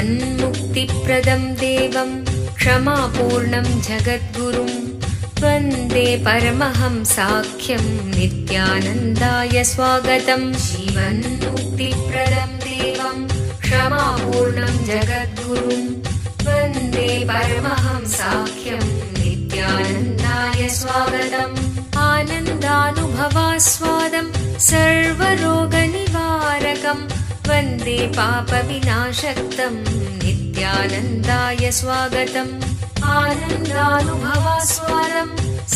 जीवन्मुक्तिप्रदं देवं क्षमापूर्णं जगद्गुरुं वन्दे परमहंसाख्यं नित्यानन्दाय स्वागतं। जीवन्मुक्तिप्रदं देवं क्षमापूर्णं जगद्गुरुं वन्दे परमहंसाख्यं नित्यानन्दाय स्वागतम्। आनन्दानुभवास्वादं सर्वरोगनिवारकं वन्दे पापविनाशक्तं नित्यानन्दाय स्वागतम्। आनन्दानुभवास्वादं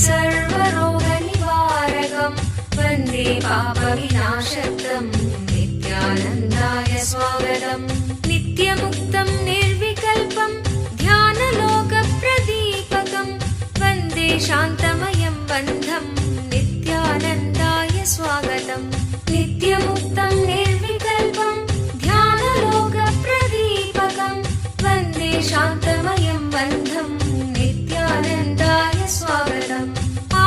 सर्वरोगनिवारकं वन्दे पापविनाशक्तं नित्यानन्दाय स्वागतम्। नित्यमुक्तं निर्विकल्पं ध्यानलोकप्रदीपकं वन्दे शान्तमयं बन्धं नित्यानन्दाय स्वागतम्। नित्यमुक्तं निर्विकल्पं ध्यानलोकप्रदीपकं वन्दे शान्तमयं बन्धं नित्यानन्दाय स्वागतम्।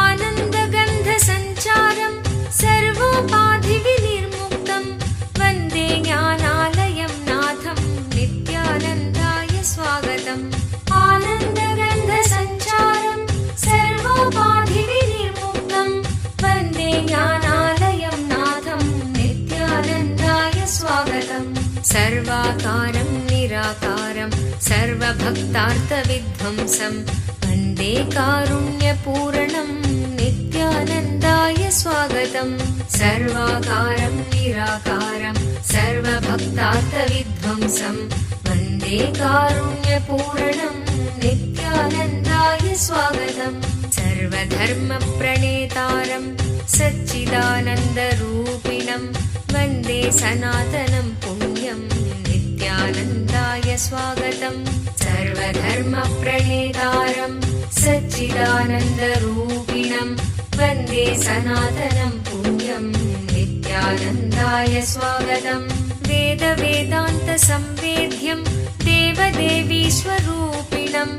आनन्दगन्धसञ्चारं सर्वोपाधिविनिर्मुक्तं वन्दे ज्ञानालयं नाथं नित्यानन्दाय स्वागतम्। आनन्दगन्धसञ्चारं सर्वोपाधिविनिर्मुक्तं वन्दे ज्ञानालयं नाथं नित्यानन्दाय स्वागतम्। सर्वाकारं निराकारं सर्वभक्तार्थविध्वंसं वन्दे कारुण्यपूर्णं नित्यानन्दाय स्वागतम्। सर्वाकारं निराकारं सर्वभक्तार्थविध्वंसं वन्दे कारुण्यपूर्णं नित्यानन्दाय स्वागतम्। सर्वधर्मप्रणेतारं सच्चिदानन्दरूपिणं वन्दे सनातनं पुण्यं नित्यानन्दाय स्वागतम्। सर्वधर्मप्रणेतारं सच्चिदानन्दरूपिणं वन्दे सनातनं पुण्यं नित्यानन्दाय स्वागतम्। वेदवेदान्तसंवेद्यं देवदेवीस्वरूपिणं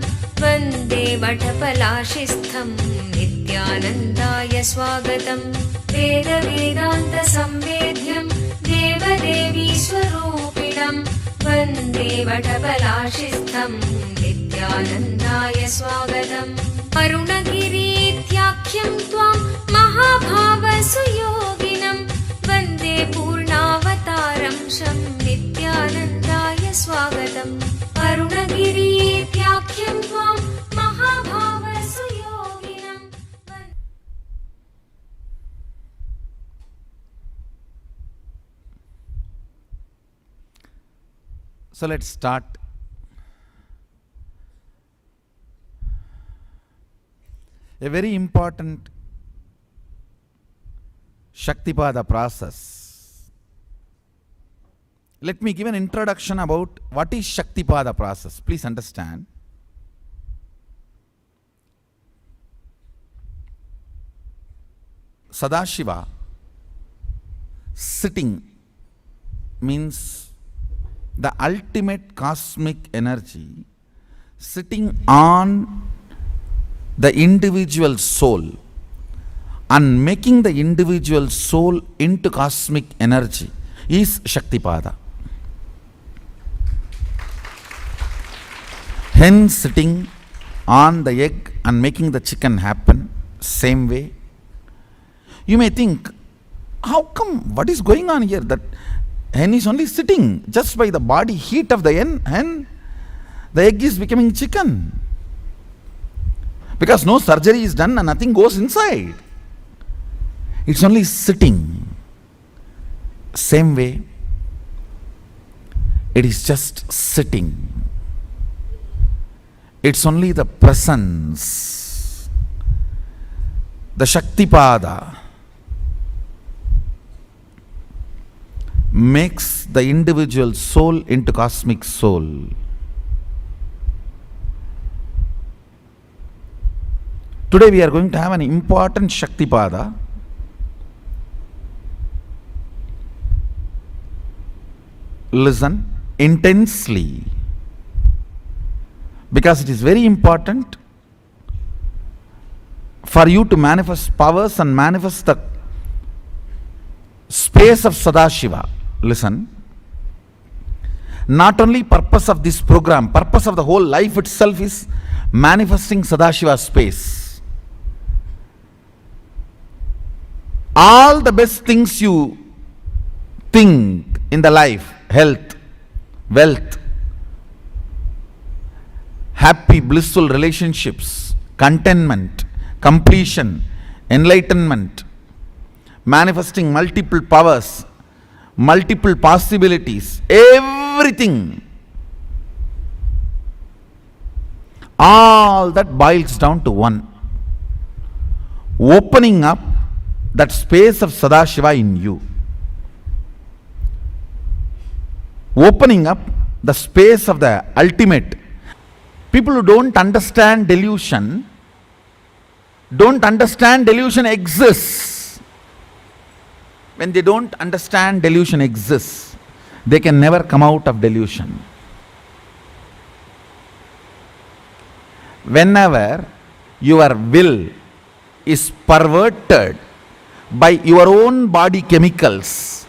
वन्दे वटपलाशिस्थं नित्यानन्दाय स्वागतम्। वेदवेदान्तसंवेद्यं देवदेवीस्वरूपिणं वन्दे वटपलाशिस्थं नित्यानन्दाय स्वागतम्। अरुणगिरीत्याख्यं त्वां महाभावसुयोगिनं वन्दे पूर्णावतारं शं नित्यानन्दाय स्वागतम्। अरुणगिरीत्याख्यं त्वां महाभावसुयोगिनं। So let's start. A very important Shaktipada process. Let me give an introduction about what is Shaktipada process. Please understand. Sadashiva sitting means the ultimate cosmic energy sitting on the individual soul and making the individual soul into cosmic energy is Shaktipada. Hen sitting on the egg and making the chicken happen, same way. You may think, how come, what is going on here? That hen is only sitting just by the body heat of the hen, the egg is becoming chicken. Because no surgery is done and nothing goes inside. It's only sitting. Same way, it is just sitting. It's only the presence. The Shaktipada makes the individual soul into cosmic soul. Today we are going to have an important Shaktipada. Listen intensely, because it is very important for you to manifest powers and manifest the space of Sadashiva. Listen. Not only purpose of this program, purpose of the whole life itself is manifesting Sadashiva space. All the best things you think in the life, health, wealth, happy, blissful relationships, contentment, completion, enlightenment, manifesting multiple powers, multiple possibilities, everything, all that boils down to one: opening up that space of Sadashiva in you. Opening up the space of the ultimate. People who don't understand delusion exists. When they don't understand delusion exists, they can never come out of delusion. Whenever your will is perverted by your own body chemicals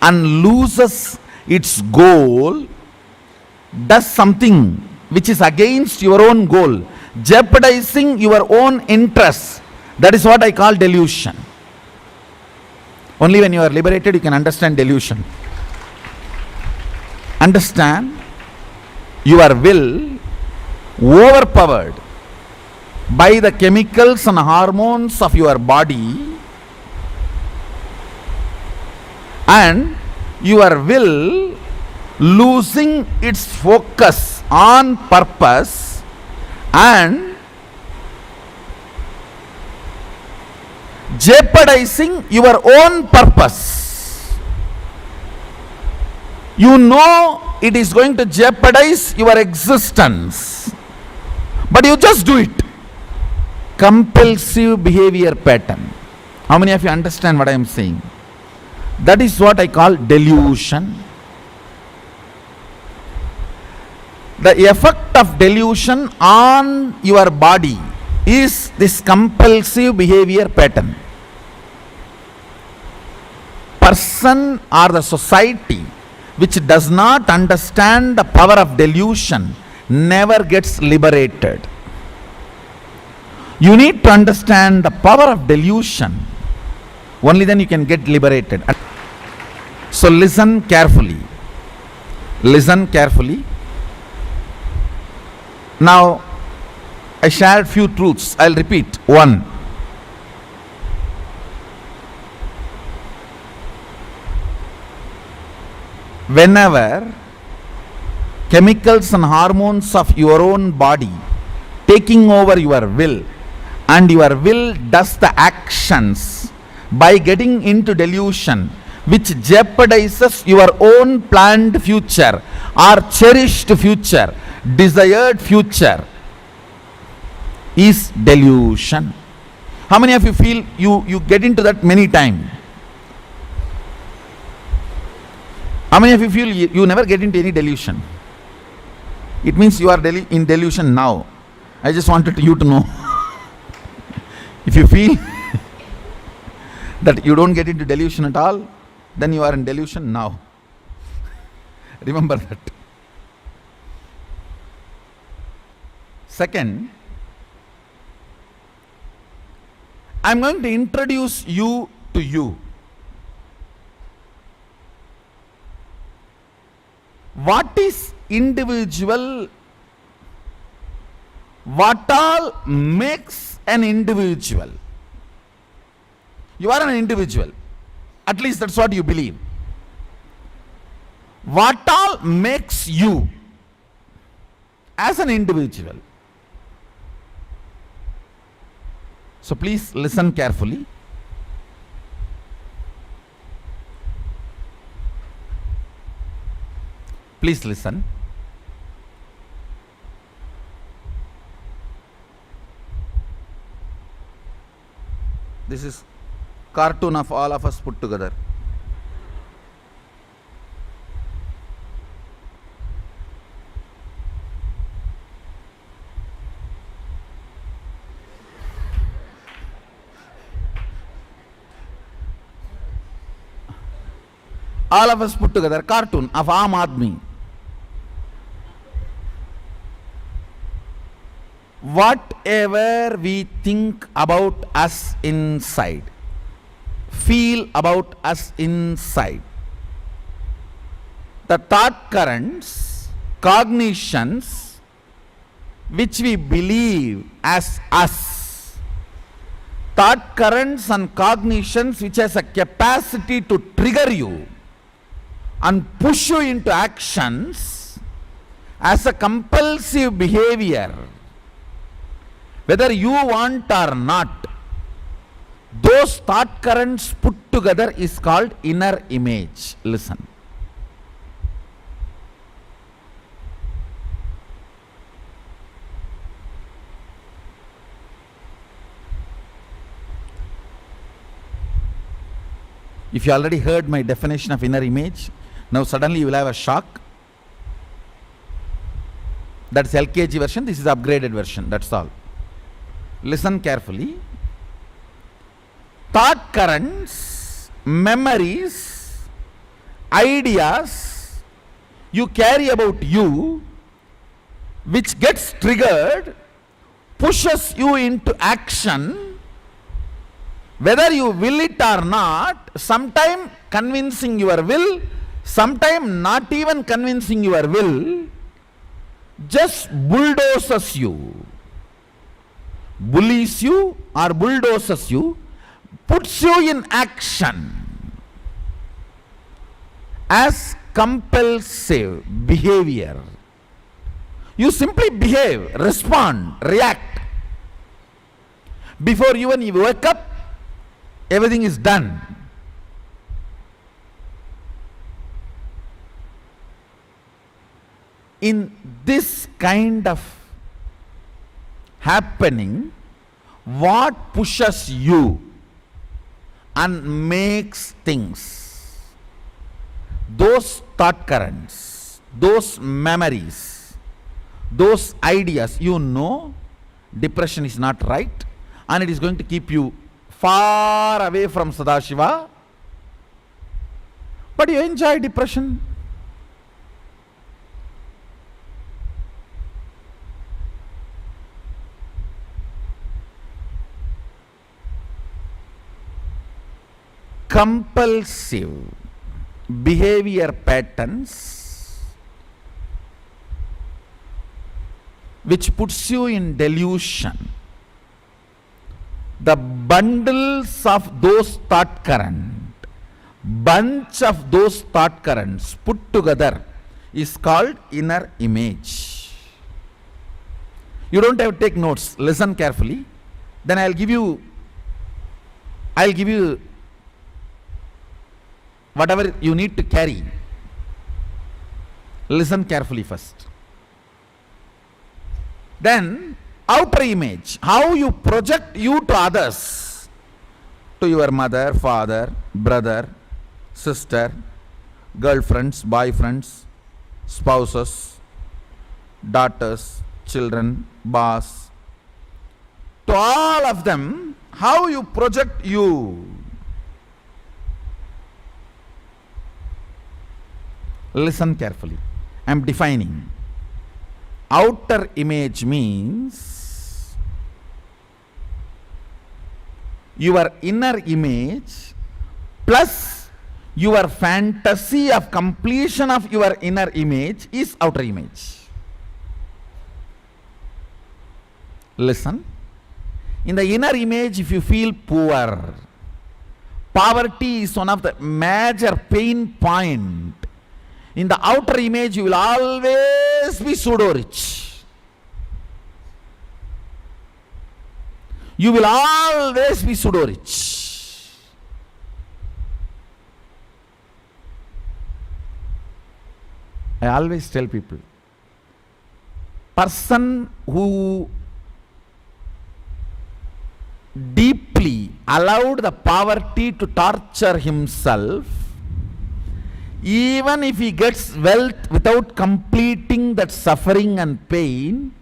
and loses its goal, does something which is against your own goal, jeopardizing your own interests, that is what I call delusion. Only when you are liberated you can understand delusion. Understand your will overpowered by the chemicals and hormones of your body, and your will losing its focus on purpose and jeopardizing your own purpose. You know it is going to jeopardize your existence, but you just do it. Compulsive behavior pattern. How many of you understand what I am saying? That is what I call delusion. The effect of delusion on your body is this compulsive behavior pattern. Person or the society which does not understand the power of delusion never gets liberated. You need to understand the power of delusion. Only then you can get liberated. So listen carefully. Listen carefully. Now, I shared few truths. I'll repeat. One, whenever chemicals and hormones of your own body taking over your will, and your will does the actions by getting into delusion which jeopardizes your own planned future or cherished future, desired future, is delusion. How many of you feel you get into that many times? How many of you feel you never get into any delusion? It means you are in delusion now. I just wanted you to know. If you feel that you don't get into delusion at all, then you are in delusion now. Remember that. Second, I am going to introduce you to you. What is individual? What all makes an individual? You are an individual. At least that's what you believe. What all makes you as an individual? So please listen carefully. Please listen. This is cartoon of all of us put together. All of us put together, cartoon of Aam Aadmi. whatever we think about us inside, feel about us inside, the thought currents, cognitions, which we believe as us, thought currents and cognitions which has a capacity to trigger you and push you into actions as a compulsive behavior, whether you want or not, those thought currents put together is called inner image. Listen. If you already heard my definition of inner image, now suddenly you will have a shock. That's LKG version, this is upgraded version, that's all. Listen carefully. Thought currents, memories, ideas you carry about you, which gets triggered, pushes you into action, whether you will it or not, sometime convincing your will, sometime not even convincing your will, just bulldozes you, bullies you or bulldozes you, puts you in action as compulsive behavior. You simply behave, respond, react. Before even you wake up, everything is done. In this kind of happening, what pushes you and makes things, those thought currents, those memories, those ideas, you know depression is not right and it is going to keep you far away from Sadashiva, but you enjoy depression. Compulsive behavior patterns which puts you in delusion. The bundles of those thought current, bunch of those thought currents put together is called inner image. You don't have to take notes, listen carefully. Then I'll give you whatever you need to carry. Listen carefully first. Then outer image, how you project you to others, to your mother, father, brother, sister, girlfriends, boyfriends, spouses, daughters, children, boss, to all of them, how you project you. Listen carefully. I am defining. Outer image means your inner image plus your fantasy of completion of your inner image is outer image. Listen. In the inner image, if you feel poor, poverty is one of the major pain point. In the outer image, you will always be pseudo-rich. You will always be pseudo-rich. I always tell people, person who deeply allowed the poverty to torture himself, even if he gets wealth without completing that suffering and pain,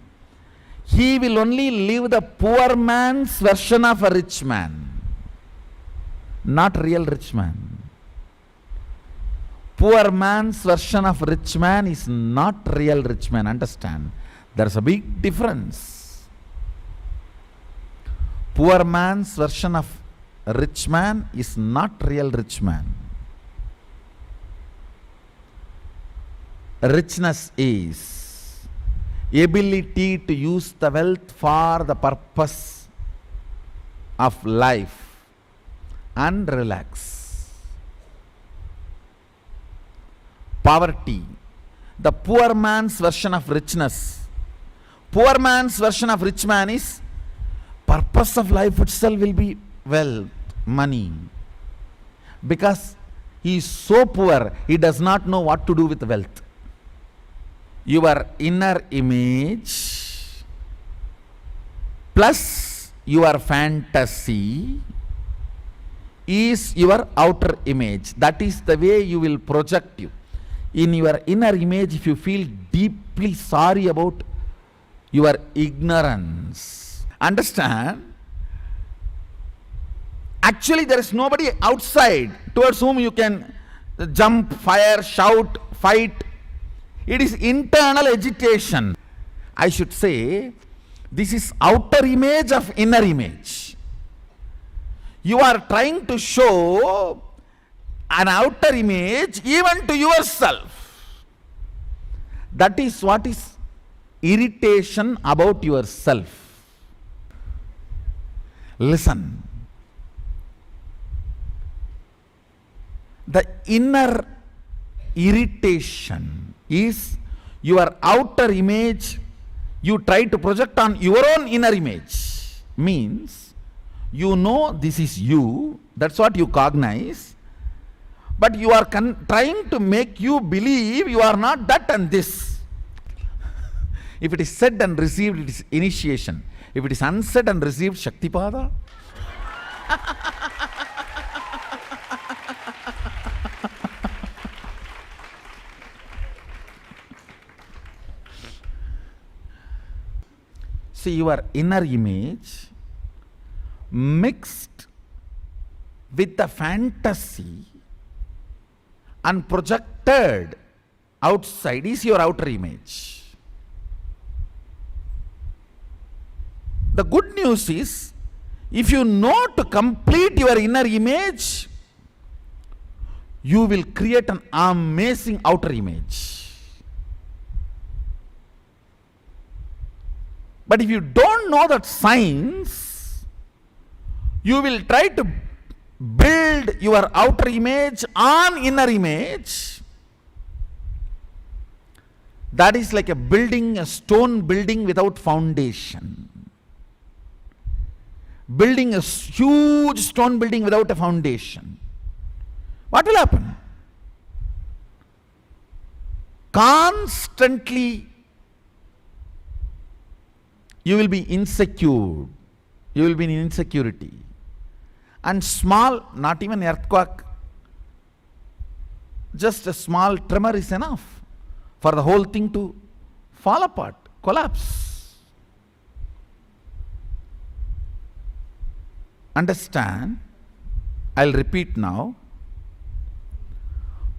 he will only live the poor man's version of a rich man, not real rich man. Poor man's version of rich man is not real rich man. Understand? There's a big difference. poor man's version of rich man is not real rich man. Richness is ability to use the wealth for the purpose of life and relax. Poverty, the poor man's version of richness. Poor man's version of rich man is purpose of life itself will be wealth, money. Because he is so poor, he does not know what to do with wealth. Your inner image plus your fantasy is your outer image. That is the way you will project you. In your inner image, if you feel deeply sorry about your ignorance, understand, actually there is nobody outside towards whom you can jump, fire, shout, fight. It is internal agitation. I should say, this is outer image of inner image. You are trying to show an outer image even to yourself. That is what is irritation about yourself. Listen. The inner irritation is your outer image you try to project on your own inner image. Means you know this is you, that's what you cognize, but you are trying to make you believe you are not that and this. If it is said and received, it is initiation. If it is unsaid and received, Shaktipada. See, your inner image mixed with the fantasy and projected outside is your outer image. The good news is, if you know to complete your inner image, you will create an amazing outer image. But if you don't know that science, you will try to build your outer image on inner image. That is like a stone building without foundation. Building a huge stone building without a foundation. What will happen? Constantly you will be insecure. You will be in insecurity. And small, not even earthquake, just a small tremor is enough for the whole thing to fall apart, collapse. Understand? I'll repeat now.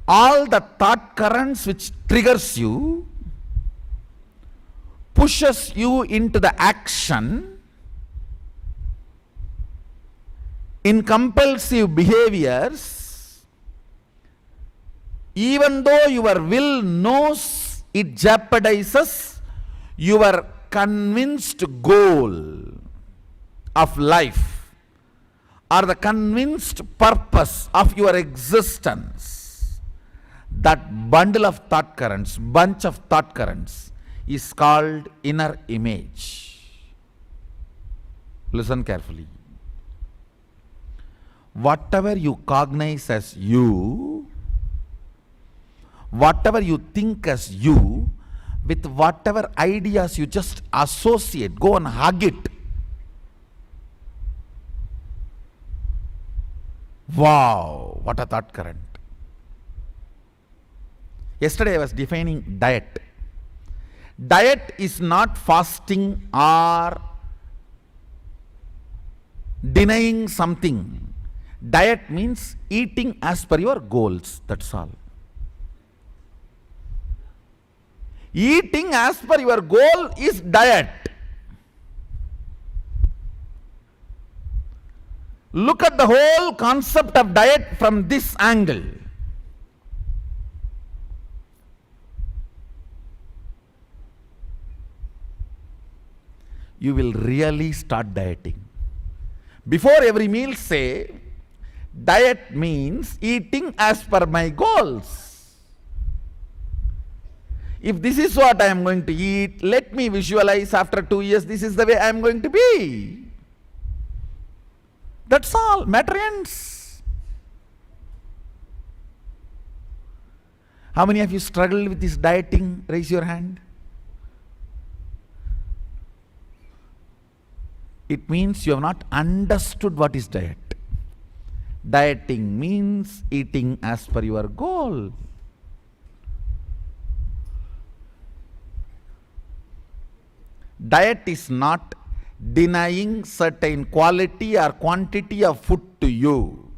All the thought currents which triggers you, pushes you into the action in compulsive behaviors, even though your will knows it jeopardizes your convinced goal of life or the convinced purpose of your existence. That bundle of thought currents, bunch of thought currents is called inner image. Listen carefully. Whatever you cognize as you, whatever you think as you, with whatever ideas you just associate, go and hug it. Wow, what a thought current. Yesterday I was defining diet. Diet is not fasting or denying something. Diet means eating as per your goals, that's all. Eating as per your goal is diet. Look at the whole concept of diet from this angle. You will really start dieting. Before every meal, say, diet means eating as per my goals. If this is what I am going to eat, let me visualize after 2 years, this is the way I am going to be. That's all. Matter ends. How many of you struggle with this dieting? Raise your hand. It means you have not understood what is diet. Dieting means eating as per your goal. Diet is not denying certain quality or quantity of food to you.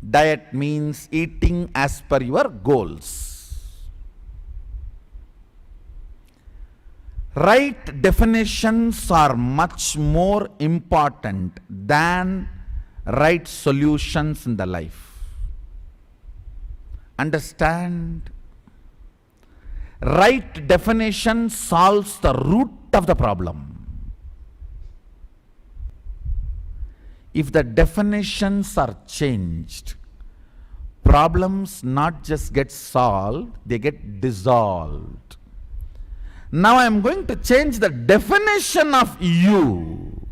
Diet means eating as per your goals. Right definitions are much more important than right solutions in the life. Understand? Right definition solves the root of the problem. If the definitions are changed, problems not just get solved, they get dissolved. Now I am going to change the definition of you.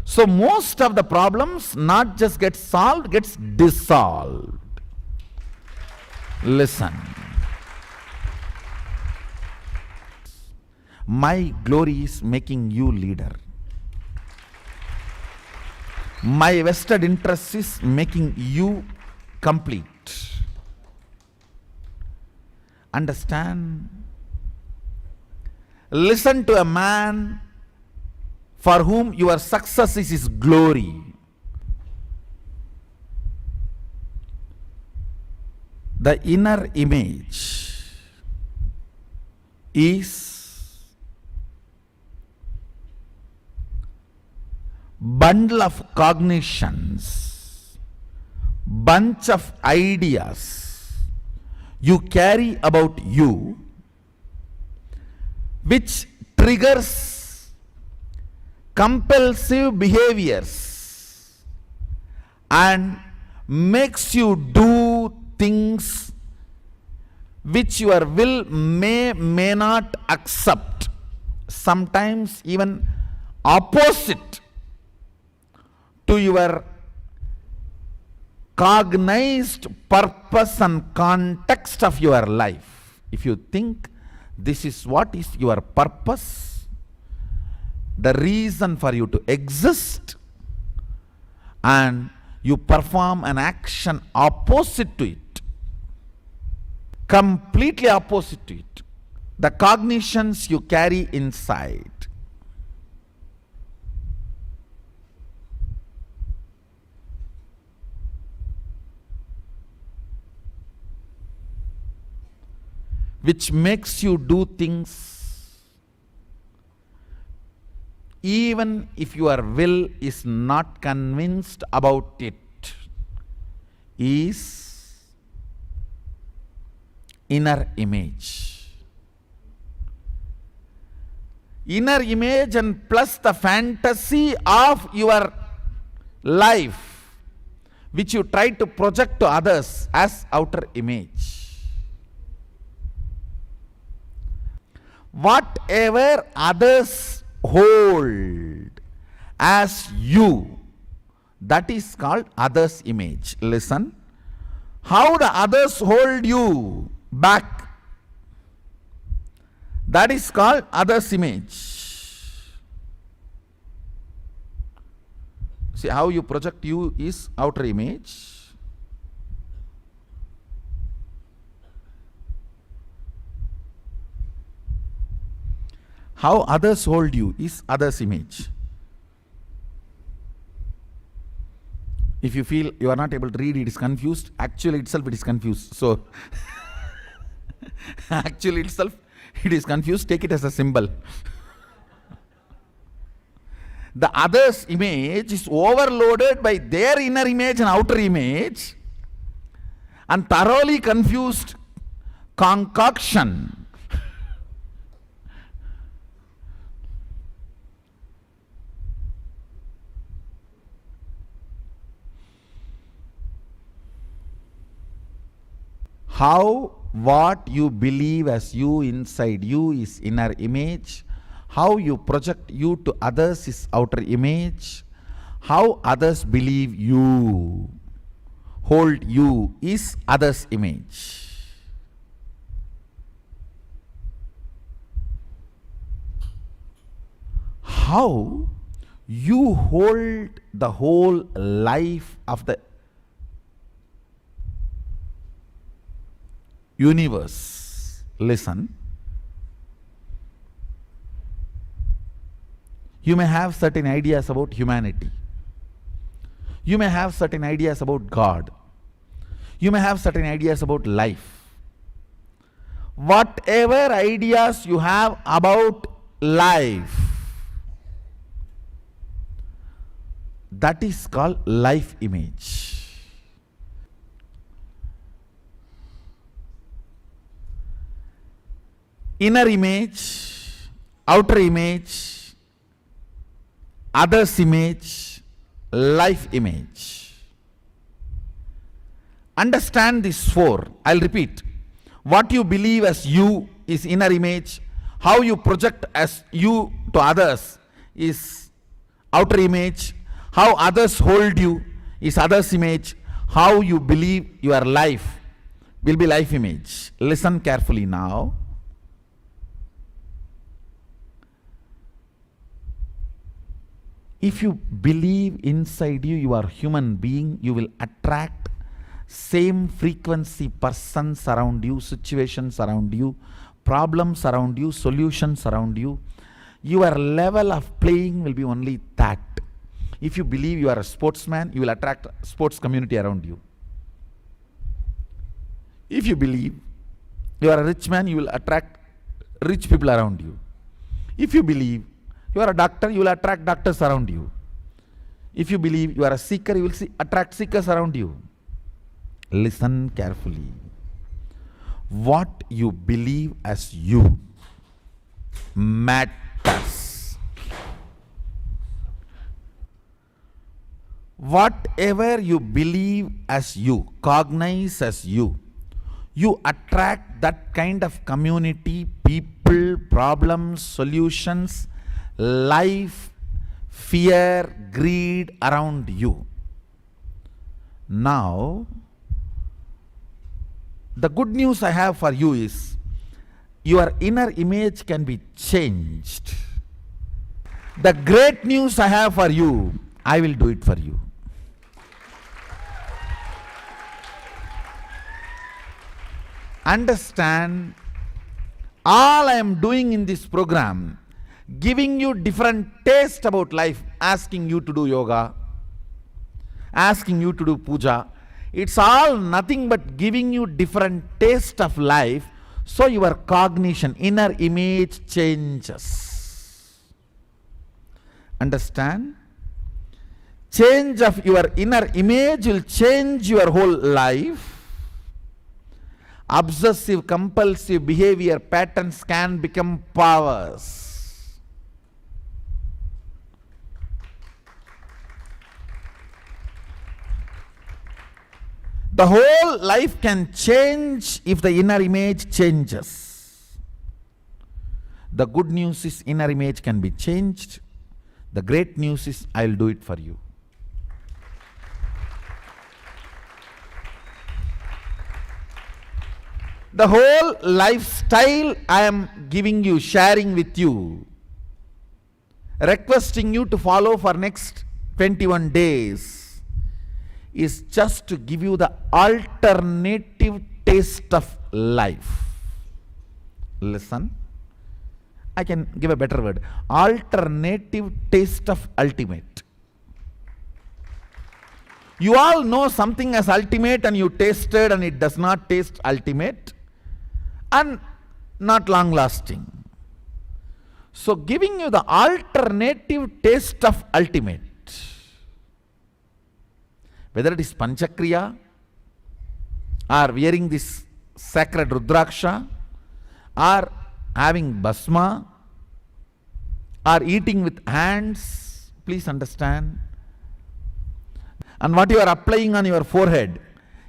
So most of the problems not just get solved, gets dissolved. Listen. My glory is making you leader. My vested interest is making you complete. Understand? Listen to a man for whom your success is his glory. The inner image is bundle of cognitions, bunch of ideas you carry about you, which triggers compulsive behaviors and makes you do things which your will may not accept, sometimes even opposite to your cognized purpose and context of your life. If you think this is what is your purpose, the reason for you to exist, and you perform an action opposite to it, completely opposite to it, the cognitions you carry inside, which makes you do things even if your will is not convinced about it, is inner image. Inner image and plus the fantasy of your life, which you try to project to others as outer image. Whatever others hold as you, that is called others' image. Listen, how the others hold you back, that is called others' image. See, how you project you is outer image. How others hold you is others' image. If you feel you are not able to read, it is confused, actually itself it is confused. So, actually itself it is confused, take it as a symbol. The other's image is overloaded by their inner image and outer image, and thoroughly confused concoction. How what you believe as you inside you is inner image. How you project you to others is outer image. How others believe you, hold you, is others' image. How you hold the whole life of the universe. Listen. You may have certain ideas about humanity. You may have certain ideas about God. You may have certain ideas about life. Whatever ideas you have about life, that is called life image. Inner image, outer image, others' image, life image. Understand these four. I'll repeat. What you believe as you is inner image. How you project as you to others is outer image. How others hold you is others' image. How you believe your life will be life image. Listen carefully now. If you believe inside you, you are human being, you will attract same frequency persons around you, situations around you, problems around you, solutions around you. Your level of playing will be only that. If you believe you are a sportsman, you will attract sports community around you. If you believe you are a rich man, you will attract rich people around you. If you believe you are a doctor, you will attract doctors around you. If you believe you are a seeker, you will attract seekers around you. Listen carefully. What you believe as you matters. Whatever you believe as you, cognize as you attract that kind of community, people, problems, solutions, life, fear, greed around you. Now, the good news I have for you is your inner image can be changed. The great news I have for you, I will do it for you. Understand, all I am doing in this program, giving you different taste about life, asking you to do yoga, asking you to do puja, it's all nothing but giving you different taste of life, so your cognition, inner image changes. Understand? Change of your inner image will change your whole life. Obsessive compulsive behavior patterns can become powers. The whole life can change if the inner image changes. The good news is inner image can be changed. The great news is I will do it for you. The whole lifestyle I am giving you, sharing with you, requesting you to follow for next 21 days is just to give you the alternative taste of life. Listen, I can give a better word. Alternative taste of ultimate. You all know something as ultimate and you tasted and it does not taste ultimate and not long lasting. So giving you the alternative taste of ultimate. Whether it is Panchakriya, or wearing this sacred Rudraksha, or having Bhasma, or eating with hands, please understand. And what you are applying on your forehead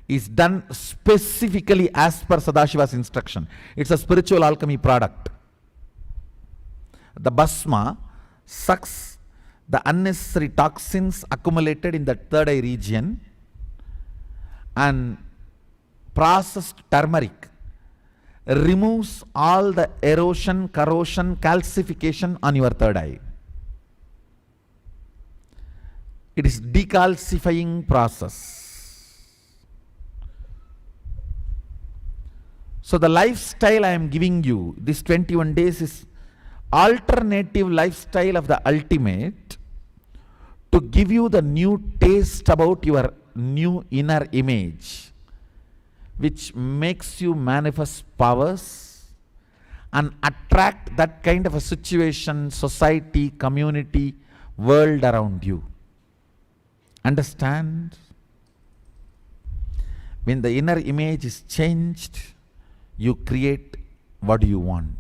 is done specifically as per Sadashiva's instruction. It's a spiritual alchemy product. The Bhasma sucks the unnecessary toxins accumulated in the third eye region, and processed turmeric removes all the erosion, corrosion, calcification on your third eye. It is decalcifying process. So the lifestyle I am giving you, this 21 days, is alternative lifestyle of the ultimate to give you the new taste about your new inner image, which makes you manifest powers and attract that kind of a situation, society, community, world around you. Understand? When the inner image is changed, you create what you want.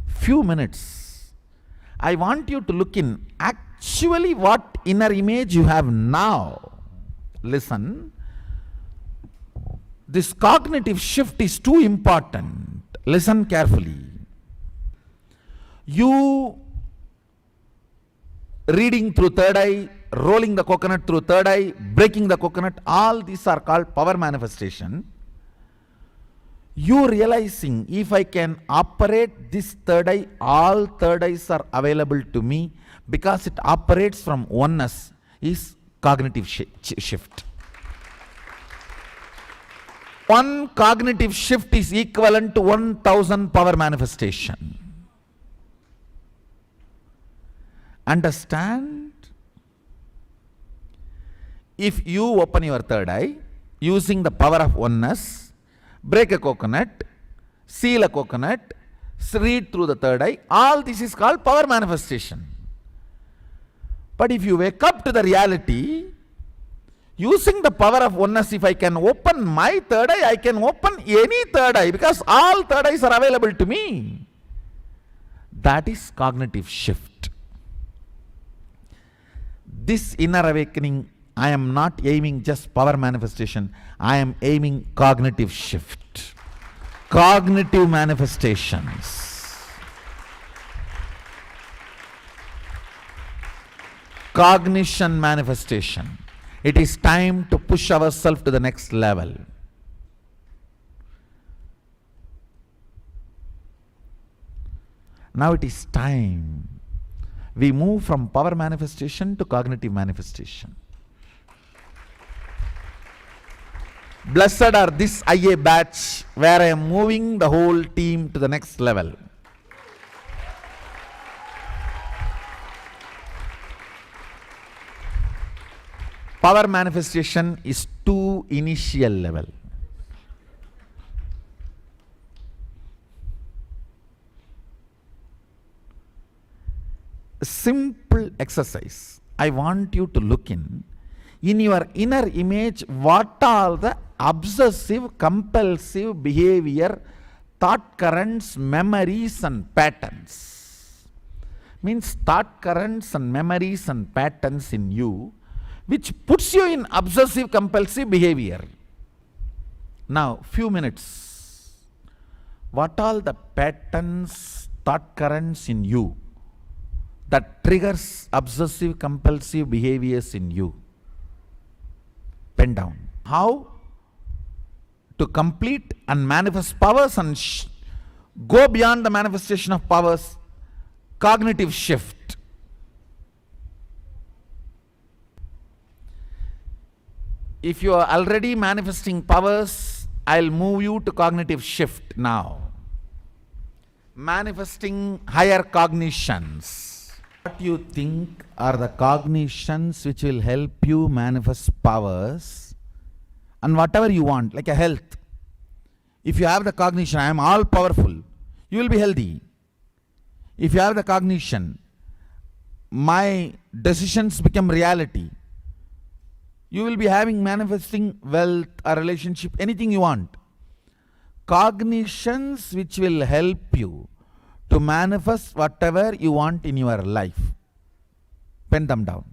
Few minutes, I want you to look in actually what inner image you have now. Listen, this cognitive shift is too important. Listen carefully. You reading through third eye, rolling the coconut through third eye, breaking the coconut, all these are called power manifestation. You realizing, if I can operate this third eye, all third eyes are available to me because it operates from oneness, is cognitive shift. One cognitive shift is equivalent to 1000 power manifestation. Understand? If you open your third eye using the power of oneness, break a coconut, seal a coconut, read through the third eye, all this is called power manifestation. But if you wake up to the reality, using the power of oneness, if I can open my third eye, I can open any third eye because all third eyes are available to me. That is cognitive shift. This inner awakening, I am not aiming just power manifestation, I am aiming cognitive shift. Cognitive manifestations. Cognition manifestation. It is time to push ourselves to the next level. Now it is time we move from power manifestation to cognitive manifestation. Blessed are this IA batch where I am moving the whole team to the next level. Power manifestation is too initial level. Simple exercise. I want you to look in your inner image, what are the obsessive, compulsive behavior, thought currents, memories and patterns. Means thought currents and memories and patterns in you, which puts you in obsessive, compulsive behavior. Now, few minutes. What all the patterns, thought currents in you that triggers obsessive, compulsive behaviors in you? Pen down. How to complete and manifest powers and go beyond the manifestation of powers? Cognitive shift. If you are already manifesting powers, I'll move you to cognitive shift now. Manifesting higher cognitions. What you think are the cognitions which will help you manifest powers and whatever you want, like a health. If you have the cognition, I am all powerful, you will be healthy. if you have the cognition, my decisions become reality. You will be having manifesting wealth, a relationship, anything you want. Cognitions which will help you to manifest whatever you want in your life. Pen them down.